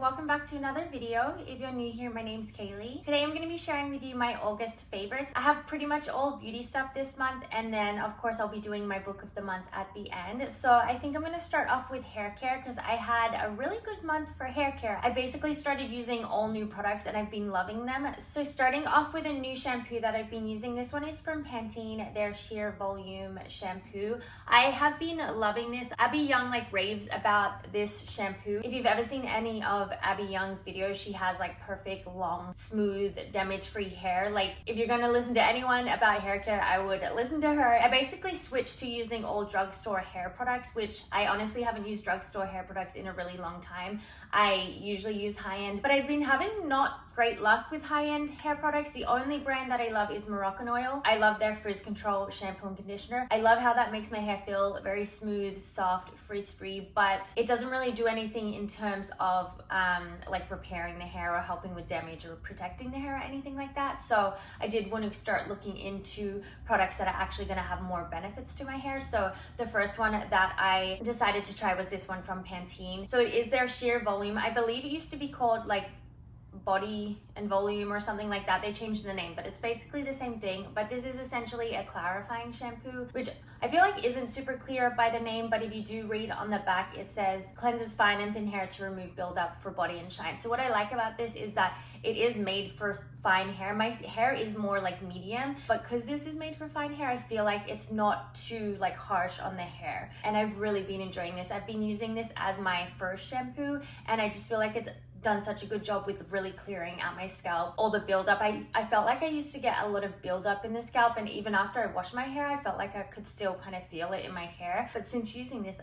welcome back to another video. If you're new here, my name's Kaylee. Today I'm going to be sharing with you my August favorites. I have pretty much all beauty stuff this month, and then of course I'll be doing my book of the month at the end. So I think I'm going to start off with hair care because I had a really good month for hair care. I basically started using all new products and I've been loving them. So starting off with a new shampoo that I've been using, this one is from Pantene, their Sheer Volume shampoo. I have been loving this. Abby Young raves about this shampoo. If you've ever seen any of Abby Young's videos, she has perfect, long, smooth, damage-free hair. If you're gonna listen to anyone about hair care, I would listen to her. I basically switched to using all drugstore hair products, which I honestly haven't used drugstore hair products in a really long time. I usually use high-end, but I've been having not great luck with high-end hair products. The only brand that I love is Moroccanoil. I love their Frizz Control shampoo and conditioner. I love how that makes my hair feel very smooth, soft, frizz-free, but it doesn't really do anything in terms of repairing the hair or helping with damage or protecting the hair or anything like that. So I did want to start looking into products that are actually going to have more benefits to my hair. So the first one that I decided to try was this one from Pantene. So it is their Sheer Volume. I believe it used to be called Body and Volume or something like that. They changed the name, but it's basically the same thing. But this is essentially a clarifying shampoo, which I feel isn't super clear by the name, but if you do read on the back, it says cleanses fine and thin hair to remove buildup for body and shine. So what I like about this is that it is made for fine hair. My hair is more medium, but because this is made for fine hair, I feel it's not too harsh on the hair. And I've really been enjoying this. I've been using this as my first shampoo, and I just feel it's done such a good job with really clearing out my scalp, all the buildup. I felt I used to get a lot of buildup in the scalp, and even after I washed my hair, I felt I could still kind of feel it in my hair. But since using this,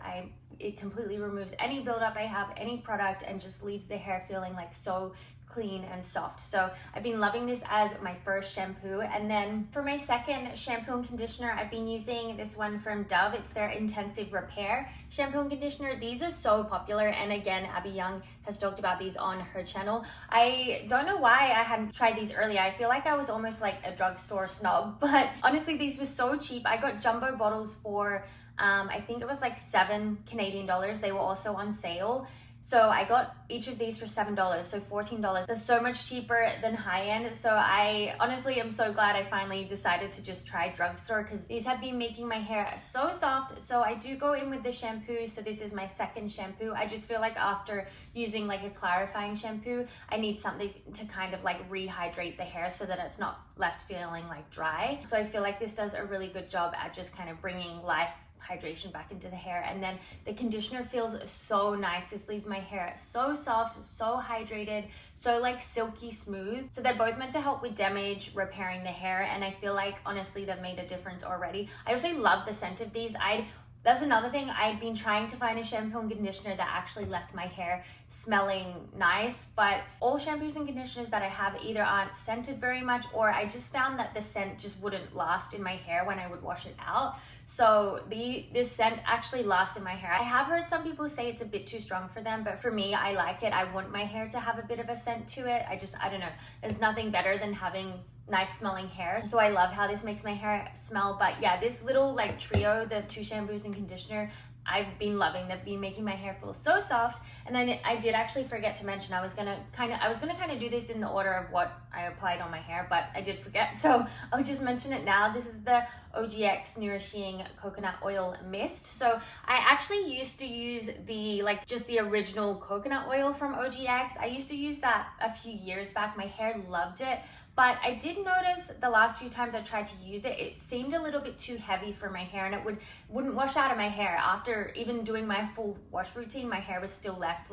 it completely removes any buildup I have, any product, and just leaves the hair feeling so clean and soft. So I've been loving this as my first shampoo. And then for my second shampoo and conditioner, I've been using this one from Dove. It's their Intensive Repair shampoo and conditioner. These are so popular, and again, Abby Young has talked about these on her channel. I don't know why I hadn't tried these earlier. I feel I was almost a drugstore snob, but honestly, these were so cheap. I got jumbo bottles for I think it was $7 Canadian. They were also on sale. So I got each of these for $7, so $14. That's so much cheaper than high-end. So I honestly am so glad I finally decided to just try drugstore, because these have been making my hair so soft. So I do go in with the shampoo. So this is my second shampoo. I just feel after using a clarifying shampoo, I need something to kind of rehydrate the hair so that it's not left feeling dry. So I feel this does a really good job at just kind of bringing hydration back into the hair. And then the conditioner feels so nice. This leaves my hair so soft, so hydrated, so silky smooth. So they're both meant to help with damage, repairing the hair, and I feel honestly they've made a difference already. I also love the scent of these. That's another thing. I'd been trying to find a shampoo and conditioner that actually left my hair smelling nice, but all shampoos and conditioners that I have either aren't scented very much, or I just found that the scent just wouldn't last in my hair when I would wash it out. So this scent actually lasts in my hair. I have heard some people say it's a bit too strong for them, but for me, I like it. I want my hair to have a bit of a scent to it. I don't know. There's nothing better than having nice smelling hair. So I love how this makes my hair smell. But yeah, this little trio, the two shampoos and conditioner, I've been loving. They've been making my hair feel so soft. And then I did actually forget to mention, I was gonna kind of do this in the order of what I applied on my hair, but I did forget. So I'll just mention it now. This is the OGX Nourishing Coconut Oil Mist. So I actually used to use the just the original coconut oil from OGX. I used to use that a few years back. My hair loved it. But I did notice the last few times I tried to use it, it seemed a little bit too heavy for my hair, and it wouldn't wash out of my hair. After even doing my full wash routine, my hair was still left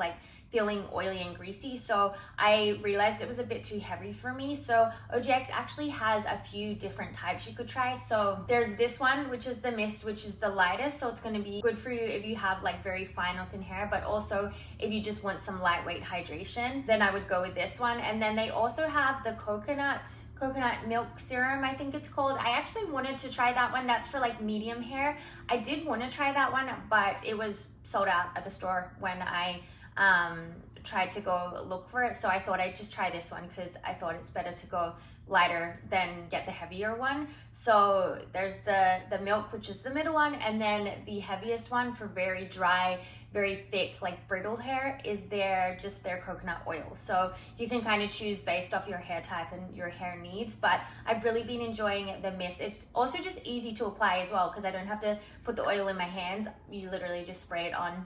feeling oily and greasy. So I realized it was a bit too heavy for me. So OGX actually has a few different types you could try. So there's this one, which is the mist, which is the lightest. So it's going to be good for you if you have very fine or thin hair, but also if you just want some lightweight hydration, then I would go with this one. And then they also have the coconut milk serum, I think it's called. I actually wanted to try that one. That's for medium hair. I did want to try that one, but it was sold out at the store when I tried to go look for it, so I thought I'd just try this one because I thought it's better to go lighter than get the heavier one. So there's the milk, which is the middle one, and then the heaviest one for very dry, very thick, like brittle hair is their coconut oil. So you can kind of choose based off your hair type and your hair needs, but I've really been enjoying the mist. It's also just easy to apply as well because I don't have to put the oil in my hands. You literally just spray it on,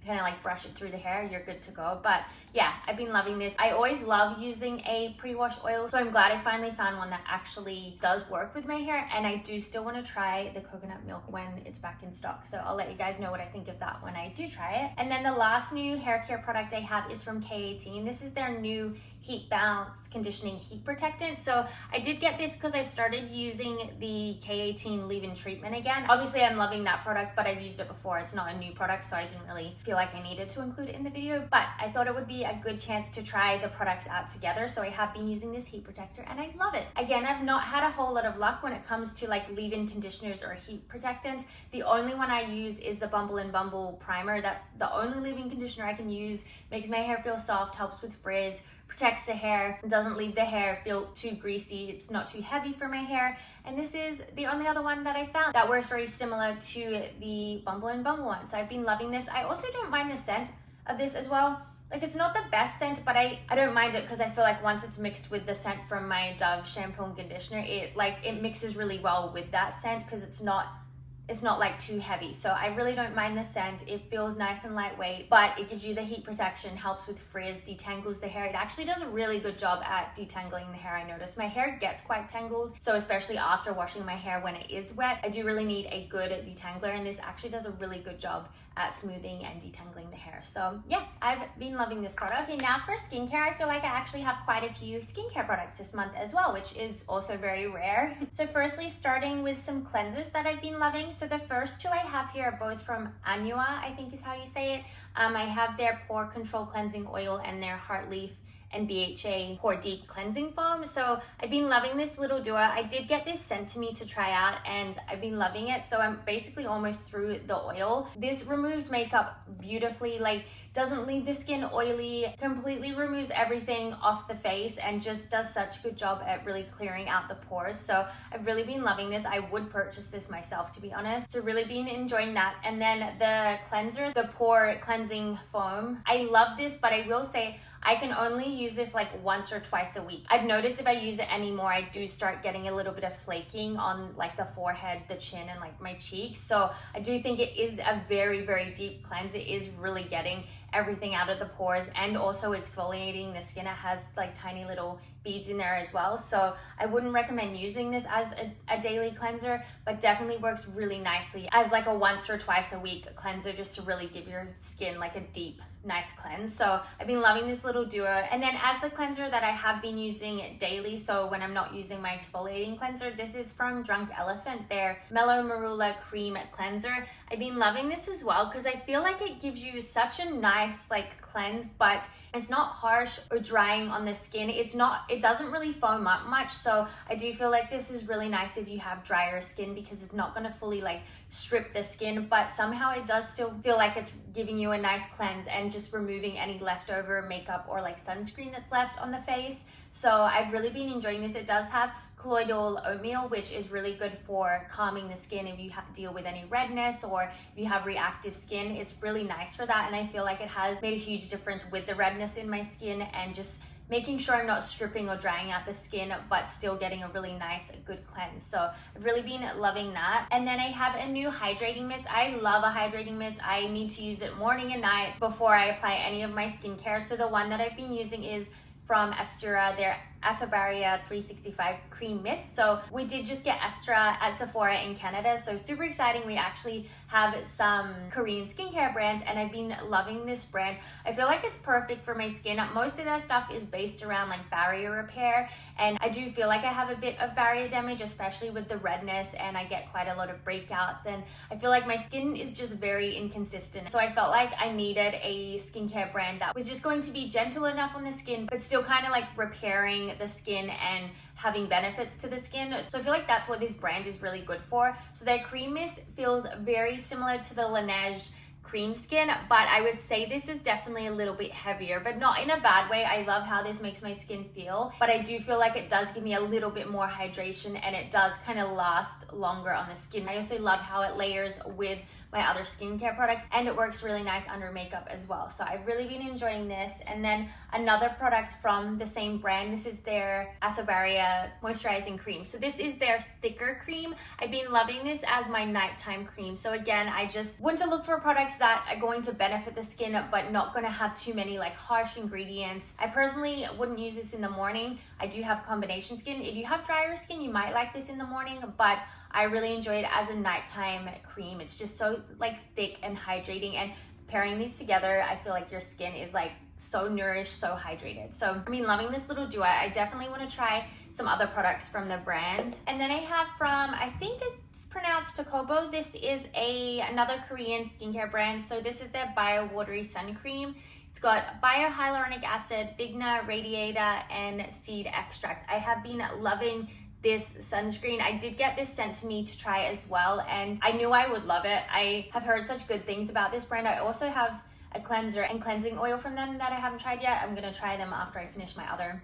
kind of like brush it through the hair, you're good to go. But yeah, I've been loving this. I always love using a pre-wash oil, so I'm glad I finally found one that actually does work with my hair, and I do still want to try the coconut milk when it's back in stock, so I'll let you guys know what I think of that when I do try it. And then the last new hair care product I have is from K18. This is their new Heat Bounce Conditioning Heat Protectant. So I did get this because I started using the K18 leave-in treatment again. Obviously I'm loving that product, but I've used it before. It's not a new product, so I didn't really feel like I needed to include it in the video, but I thought it would be a good chance to try the products out together. So I have been using this heat protector and I love it. Again, I've not had a whole lot of luck when it comes to like leave-in conditioners or heat protectants. The only one I use is the Bumble and Bumble primer. That's the only leave-in conditioner I can use. Makes my hair feel soft, helps with frizz, protects the hair, doesn't leave the hair feel too greasy, it's not too heavy for my hair. And this is the only other one that I found that works very similar to the Bumble and Bumble one. So I've been loving this. I also don't mind the scent of this as well. Like, it's not the best scent, but I don't mind it because I feel like once it's mixed with the scent from my Dove shampoo and conditioner, it mixes really well with that scent because it's not like too heavy. So I really don't mind the scent. It feels nice and lightweight, but it gives you the heat protection, helps with frizz, detangles the hair. It actually does a really good job at detangling the hair. I notice my hair gets quite tangled, so especially after washing my hair when it is wet, I do really need a good detangler, and this actually does a really good job at smoothing and detangling the hair. So yeah, I've been loving this product. Okay, now for skincare, I feel like I actually have quite a few skincare products this month as well, which is also very rare. So firstly, starting with some cleansers that I've been loving. So the first two I have here are both from Anua, I think is how you say it. I have their Pore Control Cleansing Oil and their Heartleaf and BHA Pore Deep Cleansing Foam. So I've been loving this little duo. I did get this sent to me to try out and I've been loving it. So I'm basically almost through the oil. This removes makeup beautifully, like doesn't leave the skin oily, completely removes everything off the face and just does such a good job at really clearing out the pores. So I've really been loving this. I would purchase this myself, to be honest. So really been enjoying that. And then the cleanser, the Pore Cleansing Foam. I love this, but I will say I can only use this like once or twice a week. I've noticed if I use it anymore, I do start getting a little bit of flaking on like the forehead, the chin, and like my cheeks. So I do think it is a very, very deep cleanse. It is really getting everything out of the pores and also exfoliating the skin. It has like tiny little beads in there as well. So I wouldn't recommend using this as a daily cleanser, but definitely works really nicely as like a once or twice a week cleanser, just to really give your skin like a deep, nice cleanse. So I've been loving this little duo. And then as a cleanser that I have been using daily, so when I'm not using my exfoliating cleanser, this is from Drunk Elephant, their Mello Marula Cream Cleanser. I've been loving this as well because I feel like it gives you such a nice like cleanse, but it's not harsh or drying on the skin. It doesn't really foam up much. So I do feel like this is really nice if you have drier skin because it's not going to fully like strip the skin, but somehow it does still feel like it's giving you a nice cleanse and just removing any leftover makeup or like sunscreen that's left on the face. So I've really been enjoying this. It does have colloidal oatmeal, which is really good for calming the skin if you deal with any redness or if you have reactive skin. It's really nice for that, and I feel like it has made a huge difference with the redness in my skin and just making sure I'm not stripping or drying out the skin, but still getting a really nice, good cleanse. So I've really been loving that. And then I have a new hydrating mist. I love a hydrating mist. I need to use it morning and night before I apply any of my skincare. So the one that I've been using is from Aestura, their Atobarrier 365 cream mist. So we did just get Aestura at Sephora in Canada, so super exciting. We actually have some Korean skincare brands and I've been loving this brand. I feel like it's perfect for my skin. Most of their stuff is based around like barrier repair, and I do feel like I have a bit of barrier damage, especially with the redness, and I get quite a lot of breakouts, and I feel like my skin is just very inconsistent. So I felt like I needed a skincare brand that was just going to be gentle enough on the skin but still kind of like repairing the skin and having benefits to the skin. So I feel like that's what this brand is really good for. So their cream mist feels very similar to the Laneige cream skin, but I would say this is definitely a little bit heavier, but not in a bad way. I love how this makes my skin feel, but I do feel like it does give me a little bit more hydration and it does kind of last longer on the skin. I also love how it layers with my other skincare products, and it works really nice under makeup as well. So I've really been enjoying this. And then another product from the same brand, this is their Atobarrier moisturizing cream. So this is their thicker cream. I've been loving this as my nighttime cream. So again, I just want to look for products that are going to benefit the skin but not going to have too many like harsh ingredients. I personally wouldn't use this in the morning. I do have combination skin. If you have drier skin, you might like this in the morning, but I really enjoy it as a nighttime cream. It's just so like thick and hydrating, and pairing these together, I feel like your skin is like so nourished, so hydrated. So I mean, loving this little duo. I definitely want to try some other products from the brand. And then I have from, I think it's pronounced Tocobo. This is another Korean skincare brand. So this is their Bio Watery Sun Cream. It's got biohyaluronic acid, Vigna radiata, and seed extract. I have been loving this sunscreen. I did get this sent to me to try as well, and I knew I would love it. I have heard such good things about this brand. I also have a cleanser and cleansing oil from them that I haven't tried yet. I'm gonna try them after I finish my other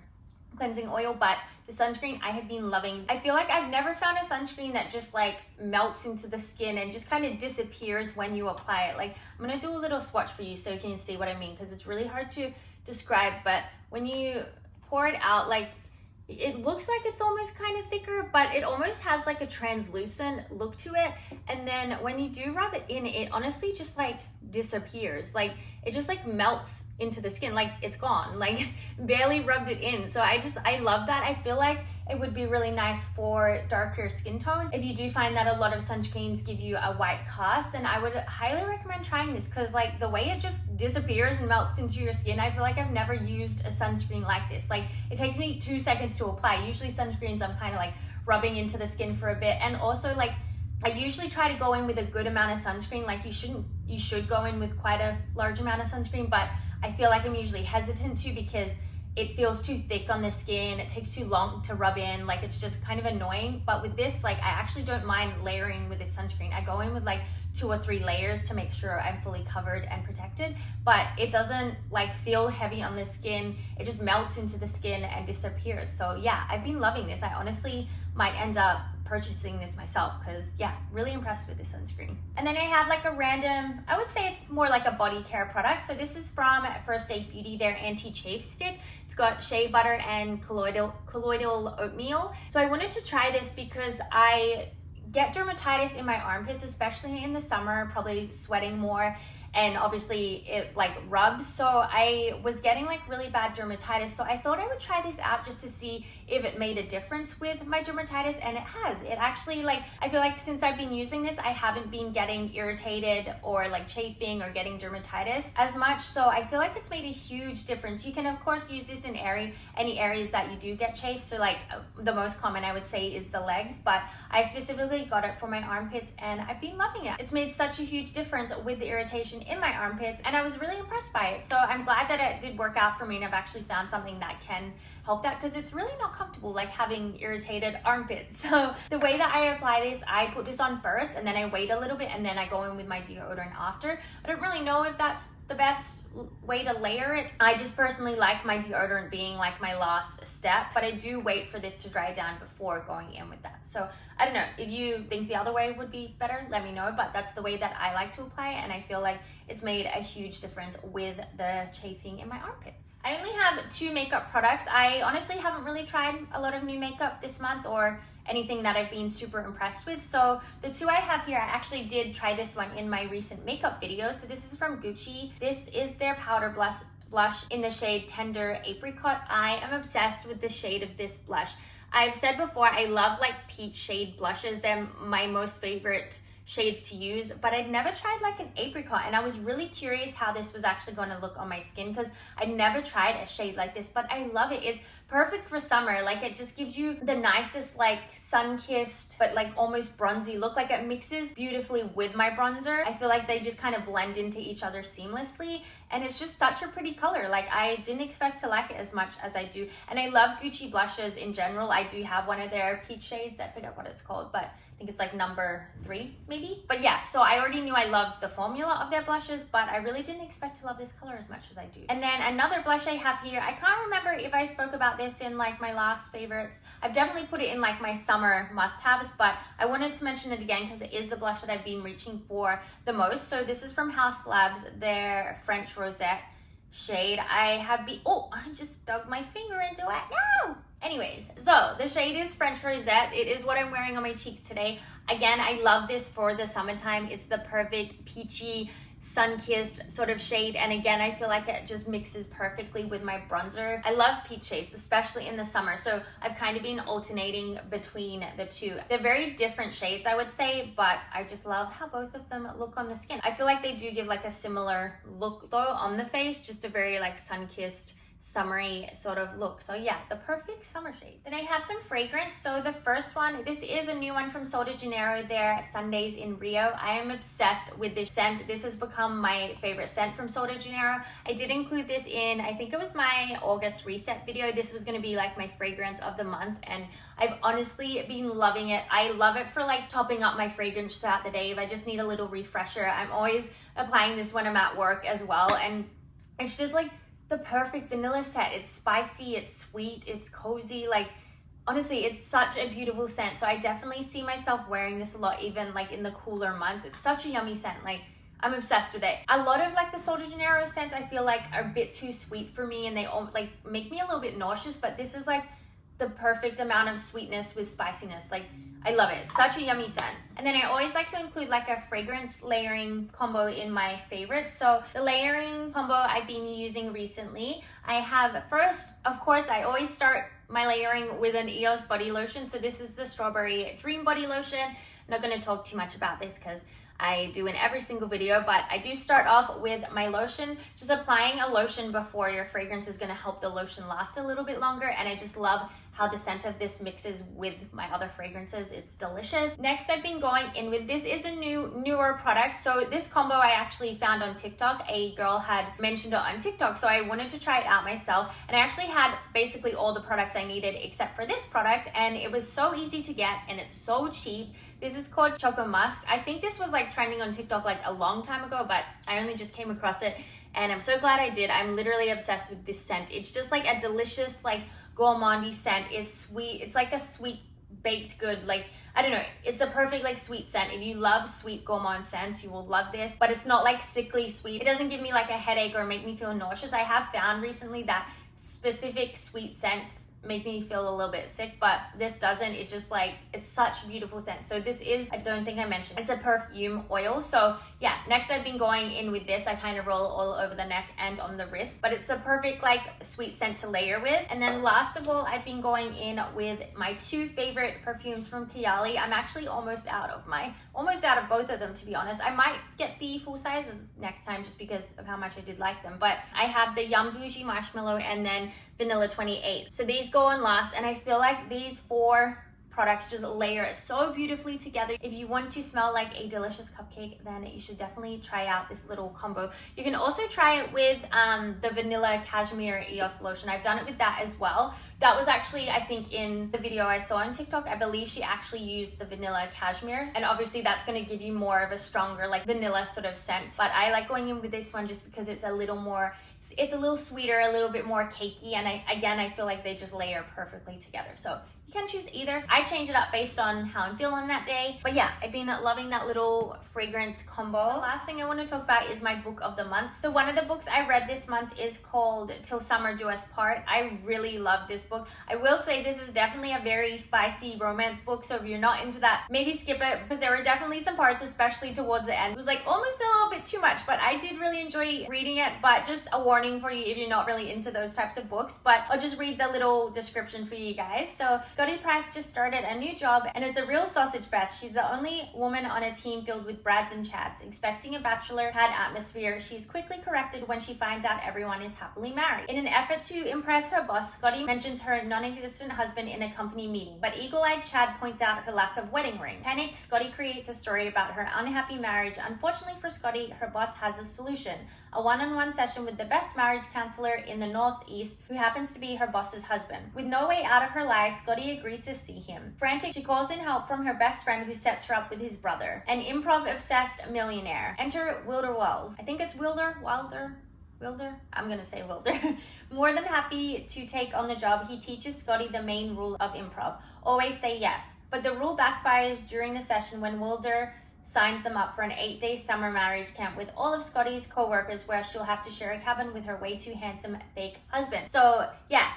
cleansing oil, but the sunscreen I have been loving. I feel like I've never found a sunscreen that just like melts into the skin and just kind of disappears when you apply it. Like, I'm gonna do a little swatch for you so you can see what I mean, because it's really hard to describe, but when you pour it out, like, it looks like it's almost kind of thicker, but it almost has like a translucent look to it. And then when you do rub it in, it honestly just like disappears. Like, it just like melts into the skin, like it's gone, like barely rubbed it in. So I love that. I feel like it would be really nice for darker skin tones. If you do find that a lot of sunscreens give you a white cast, then I would highly recommend trying this, because like the way it just disappears and melts into your skin, I feel like I've never used a sunscreen like this. Like, it takes me 2 seconds to apply. Usually sunscreens I'm kind of like rubbing into the skin for a bit, and also like I usually try to go in with a good amount of sunscreen. Like, you should go in with quite a large amount of sunscreen, but I feel like I'm usually hesitant to, because it feels too thick on the skin. It takes too long to rub in. Like, it's just kind of annoying. But with this, like, I actually don't mind layering with this sunscreen. I go in with like 2 or 3 layers to make sure I'm fully covered and protected, but it doesn't like feel heavy on the skin. It just melts into the skin and disappears. So yeah, I've been loving this. I honestly might end up purchasing this myself, because yeah, really impressed with this sunscreen. And then I have like a random, I would say it's more like a body care product. So this is from First Aid Beauty, their Anti-Chafe stick. It's got shea butter and colloidal oatmeal. So I wanted to try this because I get dermatitis in my armpits, especially in the summer, probably sweating more, and obviously it like rubs. So I was getting like really bad dermatitis. So I thought I would try this out just to see if it made a difference with my dermatitis, and it has. It actually, like, I feel like since I've been using this, I haven't been getting irritated or like chafing or getting dermatitis as much. So I feel like it's made a huge difference. You can of course use this in any areas that you do get chafed. So like the most common I would say is the legs, but I specifically got it for my armpits and I've been loving it. It's made such a huge difference with the irritation in my armpits, and I was really impressed by it. So I'm glad that it did work out for me, and I've actually found something that can help that, because it's really not comfortable like having irritated armpits. So the way that I apply this, I put this on first and then I wait a little bit and then I go in with my deodorant after. I don't really know if that's the best way to layer it. I just personally like my deodorant being like my last step, but I do wait for this to dry down before going in with that. So I don't know, if you think the other way would be better, let me know, but that's the way that I like to apply it, and I feel like it's made a huge difference with the chafing in my armpits. I only have 2 makeup products. I honestly haven't really tried a lot of new makeup this month or anything that I've been super impressed with. So the 2 I have here, I actually did try this one in my recent makeup video. So this is from Gucci. This is their powder blush in the shade Tender Apricot. I am obsessed with the shade of this blush. I've said before, I love like peach shade blushes. They're my most favorite shades to use, but I'd never tried like an apricot, and I was really curious how this was actually going to look on my skin, because I'd never tried a shade like this, but I love it. It's perfect for summer. Like it just gives you the nicest like sun-kissed but like almost bronzy look. Like it mixes beautifully with my bronzer. I feel like they just kind of blend into each other seamlessly, and it's just such a pretty color. Like I didn't expect to like it as much as I do. And I love Gucci blushes in general. I do have one of their peach shades. I forget what it's called, but I think it's like number 3 maybe. But yeah, so I already knew I loved the formula of their blushes, but I really didn't expect to love this color as much as I do. And then another blush I have here, I can't remember if I spoke about this in like my last favorites. I've definitely put it in like my summer must-haves, but I wanted to mention it again because it is the blush that I've been reaching for the most. So this is from Haus Labs, their French Rosette shade. I just dug my finger into it. No! Anyways, so the shade is French Rosette. It is what I'm wearing on my cheeks today. Again, I love this for the summertime. It's the perfect peachy, sun-kissed sort of shade, and again I feel like it just mixes perfectly with my bronzer. I love peach shades, especially in the summer, so I've kind of been alternating between the two. They're very different shades, I would say, but I just love how both of them look on the skin. I feel like they do give like a similar look though on the face, just a very like sun-kissed summery sort of look. So yeah, the perfect summer shade. Then I have some fragrance. So the first one, this is a new one from Sol de Janeiro, their Sundays in Rio. I am obsessed with this scent. This has become my favorite scent from Sol de Janeiro. I did include this in, I think it was my August reset video. This was going to be like my fragrance of the month, and I've honestly been loving it. I love it for like topping up my fragrance throughout the day. If I just need a little refresher, I'm always applying this when I'm at work as well, and it's just like the perfect vanilla scent. It's spicy, it's sweet, it's cozy. Like honestly, it's such a beautiful scent. So I definitely see myself wearing this a lot, even like in the cooler months. It's such a yummy scent. Like I'm obsessed with it. A lot of like the Sol de Janeiro scents I feel like are a bit too sweet for me, and they all like make me a little bit nauseous, but this is like the perfect amount of sweetness with spiciness. Like I love it. It's such a yummy scent. And then I always like to include like a fragrance layering combo in my favorites. So the layering combo I've been using recently, I have first, of course, I always start my layering with an EOS body lotion. So this is the Strawberry Dream Body Lotion. I'm not going to talk too much about this because I do in every single video, but I do start off with my lotion. Just applying a lotion before your fragrance is going to help the lotion last a little bit longer, and I just love how the scent of this mixes with my other fragrances. It's delicious. Next, I've been going in with, this is a newer product. So this combo I actually found on TikTok. A girl had mentioned it on TikTok, so I wanted to try it out myself, and I actually had basically all the products I needed except for this product, and it was so easy to get and it's so cheap. This is called Choco Musk. I think this was like trending on TikTok like a long time ago, but I only just came across it, and I'm so glad I did. I'm literally obsessed with this scent. It's just like a delicious like gourmandy scent. It's sweet. It's like a sweet baked good, like I don't know, it's a perfect like sweet scent. If you love sweet gourmand scents, you will love this, but it's not like sickly sweet. It doesn't give me like a headache or make me feel nauseous. I have found recently that specific sweet scents make me feel a little bit sick, but this doesn't. It just like, it's such a beautiful scent. So this is, I don't think I mentioned, it's a perfume oil. So yeah, next I've been going in with this. I kind of roll all over the neck and on the wrist, but it's the perfect like sweet scent to layer with. And then last of all, I've been going in with my two favorite perfumes from Kayali. I'm actually almost out of both of them, to be honest. I might get the full sizes next time just because of how much I did like them, but I have the Boujee Marshmallow and then Vanilla 28. So these go on last, and I feel like these four products just layer so beautifully together. If you want to smell like a delicious cupcake, then you should definitely try out this little combo. You can also try it with the Vanilla Cashmere EOS lotion. I've done it with that as well. That was actually, I think, in the video I saw on TikTok. I believe she actually used the Vanilla Cashmere, and obviously that's going to give you more of a stronger like vanilla sort of scent. But I like going in with this one just because it's a little more, it's a little sweeter, a little bit more cakey, and I feel like they just layer perfectly together. So you can choose either. I change it up based on how I'm feeling that day. But yeah, I've been loving that little fragrance combo. The last thing I want to talk about is my book of the month. So one of the books I read this month is called Till Summer Do Us Part. I really love this book. I will say this is definitely a very spicy romance book, so if you're not into that, maybe skip it, because there were definitely some parts, especially towards the end, it was like almost a little bit too much, but I did really enjoy reading it. But just a warning for you if you're not really into those types of books, but I'll just read the little description for you guys. So Scotty Price just started a new job and it's a real sausage fest. She's the only woman on a team filled with Brads and Chads. Expecting a bachelor pad atmosphere, she's quickly corrected when she finds out everyone is happily married. In an effort to impress her boss, Scotty mentions her non-existent husband in a company meeting, but eagle-eyed Chad points out her lack of wedding ring. Panicked, Scotty creates a story about her unhappy marriage. Unfortunately for Scotty, her boss has a solution: a one-on-one session with the best marriage counselor in the Northeast, who happens to be her boss's husband. With no way out of her life, Scotty agrees to see him. Frantic, she calls in help from her best friend who sets her up with his brother, an improv-obsessed millionaire. Enter Wilder Wells. I think it's Wilder? I'm gonna say Wilder. More than happy to take on the job, he teaches Scotty the main rule of improv: always say yes. But the rule backfires during the session when Wilder signs them up for an 8-day summer marriage camp with all of Scotty's co-workers, where she'll have to share a cabin with her way too handsome fake husband. So yeah,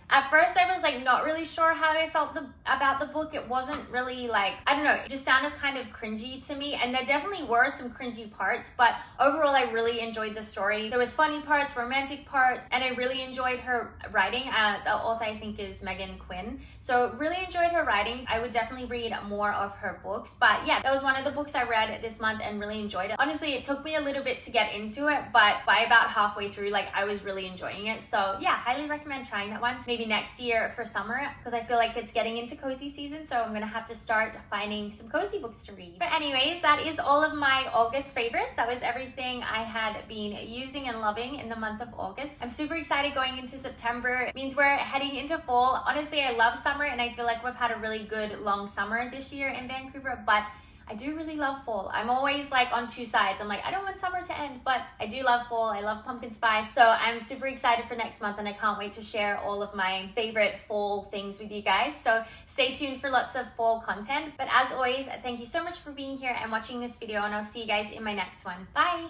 at first I was like not really sure how I felt about the book. It wasn't really like, I don't know, it just sounded kind of cringy to me, and there definitely were some cringy parts, but overall I really enjoyed the story. There was funny parts, romantic parts, and I really enjoyed her writing. The author I think is Meghan Quinn, so really enjoyed her writing. I would definitely read more of her books, but yeah, that was one of the books I read this month and really enjoyed it. Honestly, it took me a little bit to get into it, but by about halfway through, like, I was really enjoying it. So yeah, highly recommend trying that one. Maybe next year for summer, because I feel like it's getting into cozy season, so I'm gonna have to start finding some cozy books to read. But anyways, that is all of my August favorites. That was everything I had been using and loving in the month of August. I'm super excited going into September. It means we're heading into fall. Honestly, I love summer and I feel like we've had a really good long summer this year in Vancouver, but I do really love fall. I'm always like on two sides. I'm like, I don't want summer to end, but I do love fall. I love pumpkin spice. So I'm super excited for next month and I can't wait to share all of my favorite fall things with you guys. So stay tuned for lots of fall content. But as always, thank you so much for being here and watching this video, and I'll see you guys in my next one. Bye.